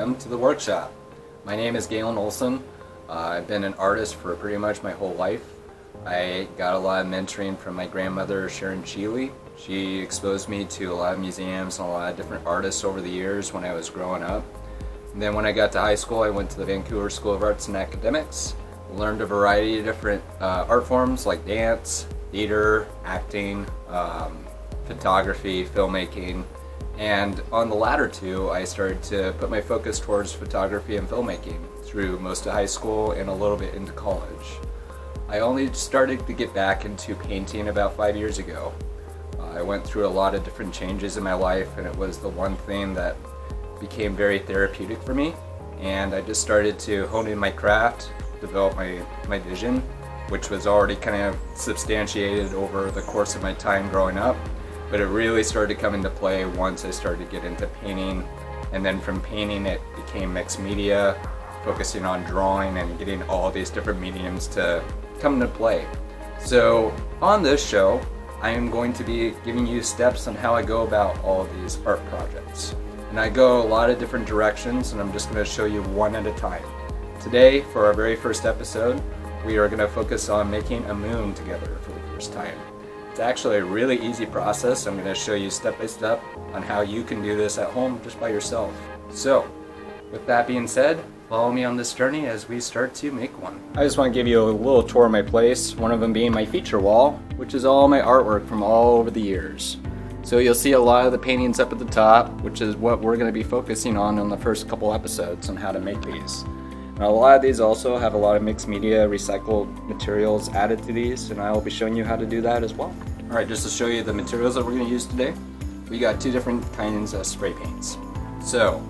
welcome to the workshop. My name is Galen Olson. I've been an artist for pretty much my whole life. I got a lot of mentoring from my grandmother, Sharon Sheely. She exposed me to a lot of museums and a lot of different artists over the years when I was growing up. And then when I got to high school, I went to the Vancouver School of Arts and Academics, learned a variety of different art forms like dance, theater, acting, photography, filmmaking. And on the latter two, I started to put my focus towards photography and filmmaking through most of high school and a little bit into college. I only started to get back into painting about 5 years ago. I went through a lot of different changes in my life, and it was the one thing that became very therapeutic for me. And I just started to hone in my craft, develop my vision, which was already kind of substantiated over the course of my time growing up. But it really started to come into play once I started to get into painting, and then from painting it became mixed media, focusing on drawing and getting all these different mediums to come into play. So on this show, I am going to be giving you steps on how I go about all of these art projects. And I go a lot of different directions, and I'm just going to show you one at a time. Today, for our very first episode, we are going to focus on making a moon together for the first time. It's actually a really easy process. I'm going to show you step by step on how you can do this at home just by yourself. So, with that being said, follow me on this journey as we start to make one. I just want to give you a little tour of my place, one of them being my feature wall, which is all my artwork from all over the years. So you'll see a lot of the paintings up at the top, which is what we're going to be focusing on the first couple episodes on how to make these. Now, a lot of these also have a lot of mixed media, recycled materials added to these, and I will be showing you how to do that as well. Alright, just to show you the materials that we're going to use today, we got two different kinds of spray paints. So,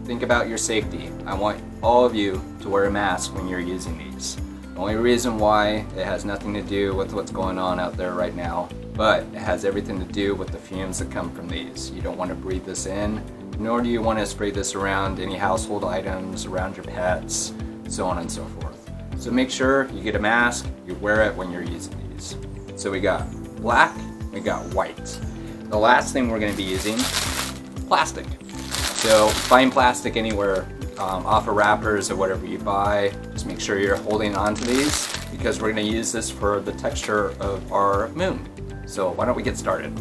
think about your safety. I want all of you to wear a mask when you're using these. The only reason why, it has nothing to do with what's going on out there right now, but it has everything to do with the fumes that come from these. You don't want to breathe this in, nor do you want to spray this around any household items, around your pets, so on and so forth. So make sure you get a mask, you wear it when you're using these. So we got black, we got white. The last thing we're going to be using, plastic. So find plastic anywhere, off of wrappers or whatever you buy. Just make sure you're holding on to these, because we're going to use this for the texture of our moon. So why don't we get started?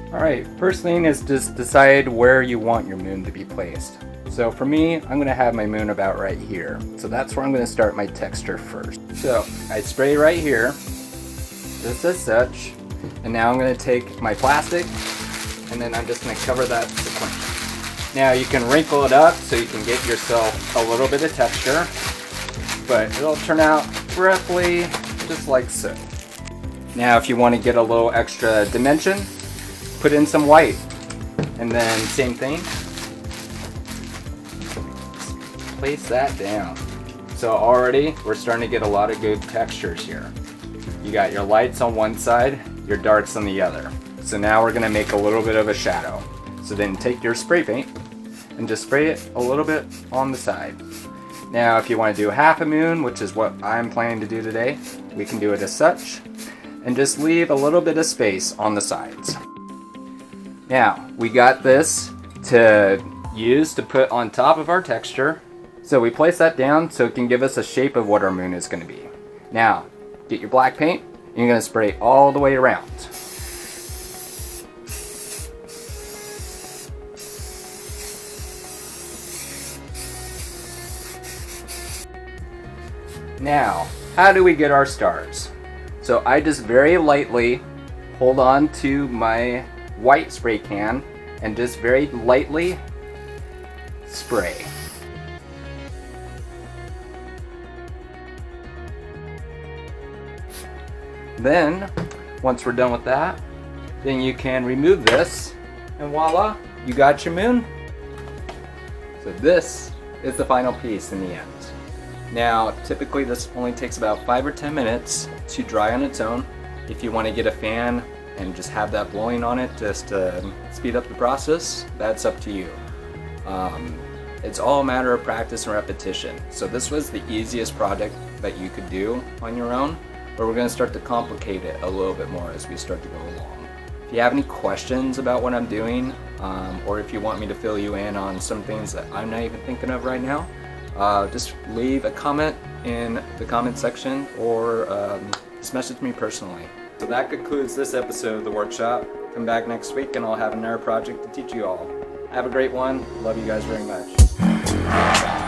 Alright, first thing is just decide where you want your moon to be placed. So for me, I'm going to have my moon about right here. So that's where I'm going to start my texture first. So I spray right here, just as such. And now I'm going to take my plastic, and then I'm just going to cover that sequentially. Now you can wrinkle it up so you can get yourself a little bit of texture, but it'll turn out roughly just like so. Now if you want to get a little extra dimension, put in some white, and then same thing, place that down. So already we're starting to get a lot of good textures here. You got your lights on one side, your darks on the other. So now we're going to make a little bit of a shadow. So then take your spray paint and just spray it a little bit on the side. Now if you want to do half a moon, which is what I'm planning to do today, we can do it as such, and just leave a little bit of space on the sides. Now, we got this to use to put on top of our texture. So we place that down so it can give us a shape of what our moon is going to be. Now, get your black paint, and you're going to spray all the way around. Now, how do we get our stars? So I just very lightly hold on to my white spray can and just very lightly spray. Then, once we're done with that, then you can remove this, and voila, you got your moon. So this is the final piece in the end. Now, typically this only takes about 5 or 10 minutes to dry on its own. If you want to get a fan and just have that blowing on it just to speed up the process, that's up to you. It's all a matter of practice and repetition. So this was the easiest project that you could do on your own, but we're going to start to complicate it a little bit more as we start to go along. If you have any questions about what I'm doing, or if you want me to fill you in on some things that I'm not even thinking of right now, just leave a comment in the comment section, or just message me personally. So that concludes this episode of the workshop. Come back next week and I'll have another project to teach you all. Have a great one. Love you guys very much.